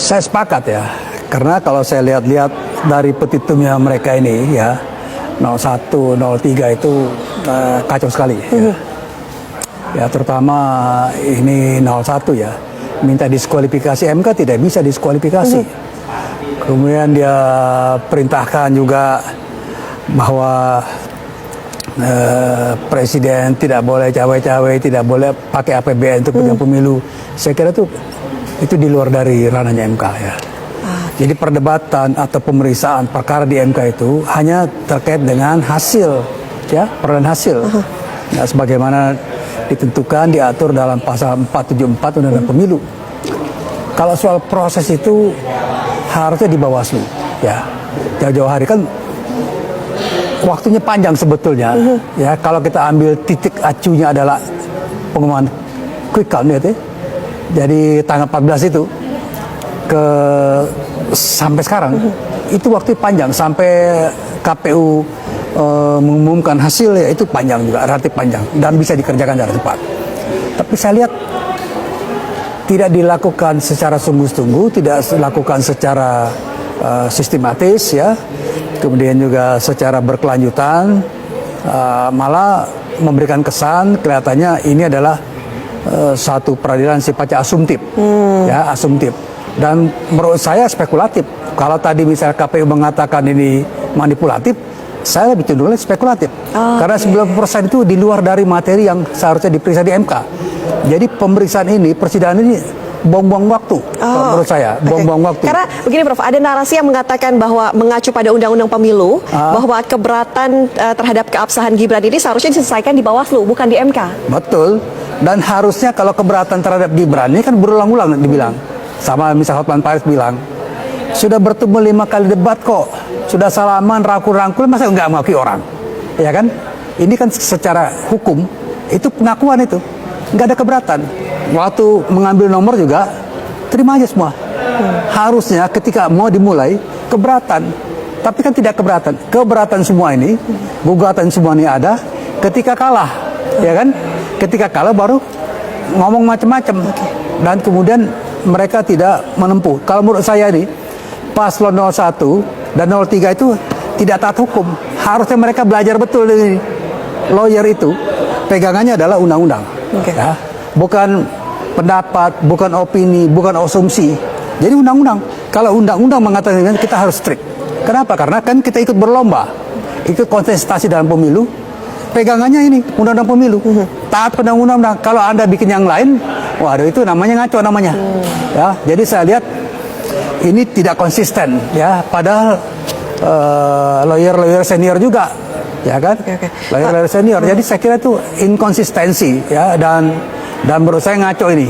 Saya sepakat ya, karena kalau saya lihat-lihat dari petitumnya mereka ini ya, 01, 03 itu kacau sekali. Ya, terutama ini 01 ya, minta diskualifikasi, MK tidak bisa diskualifikasi. Kemudian dia perintahkan juga bahwa presiden tidak boleh cawe-cawe, tidak boleh pakai APBN untuk kepentingan pemilu. Saya kira itu di luar dari ranahnya MK ya. Jadi perdebatan atau pemeriksaan perkara di MK itu hanya terkait dengan hasil, ya, perolehan hasil. Ya, sebagaimana ditentukan diatur dalam pasal 474 Undang-Undang Pemilu. Kalau soal proses itu harusnya di Bawaslu, ya. Jauh-jauh hari kan waktunya panjang sebetulnya. Ya, kalau kita ambil titik acunya adalah pengumuman quick count ya. Jadi tanggal 14 itu sampai sekarang itu waktu panjang sampai KPU mengumumkan hasil ya, itu panjang juga, relatif panjang dan bisa dikerjakan secara cepat. Tapi saya lihat tidak dilakukan secara sungguh-sungguh, tidak dilakukan secara sistematis ya, kemudian juga secara berkelanjutan, malah memberikan kesan kelihatannya ini adalah satu peradilan sifatnya asumtif, ya, asumtif. Dan menurut saya spekulatif. Kalau tadi misalnya KPU mengatakan ini manipulatif, saya lebih cenderung spekulatif. Karena 90% itu di luar dari materi yang seharusnya diperiksa di MK. Jadi pemeriksaan ini, persidangan ini buang-buang waktu. Menurut saya, buang-buang waktu. Karena begini Prof, ada narasi yang mengatakan bahwa mengacu pada Undang-Undang Pemilu, bahwa keberatan terhadap keabsahan Gibran ini seharusnya diselesaikan di Bawaslu, bukan di MK. Betul. Dan harusnya kalau keberatan terhadap Gibran ini kan berulang-ulang dibilang. Sama misal Hotman Paris bilang, sudah bertemu 5 kali debat kok, sudah salaman, rangkul-rangkul, masa nggak mengakui orang, ya kan? Ini kan secara hukum itu pengakuan itu, nggak ada keberatan. Waktu mengambil nomor juga terima aja semua. Harusnya ketika mau dimulai keberatan, tapi kan tidak keberatan. Keberatan semua ini, gugatan semua ini ada ketika kalah, ya kan? Ketika kalah baru ngomong macam-macam dan kemudian mereka tidak menempuh. Kalau menurut saya nih, paslon 01 dan 03 itu tidak taat hukum. Harusnya mereka belajar betul ini. Lawyer itu pegangannya adalah undang-undang. Ya. Bukan pendapat, bukan opini, bukan asumsi. Jadi undang-undang. Kalau undang-undang mengatakan kita harus strict. Kenapa? Karena kan kita ikut berlomba. Ikut kontestasi dalam pemilu. Pegangannya ini undang-undang pemilu. Taat pada undang-undang. Kalau Anda bikin yang lain, waduh itu namanya ngaco namanya. Ya, jadi saya lihat ini tidak konsisten ya, padahal lawyer senior juga, ya kan? Lawyer senior. Jadi saya kira itu inkonsistensi ya, dan menurut saya ngaco ini.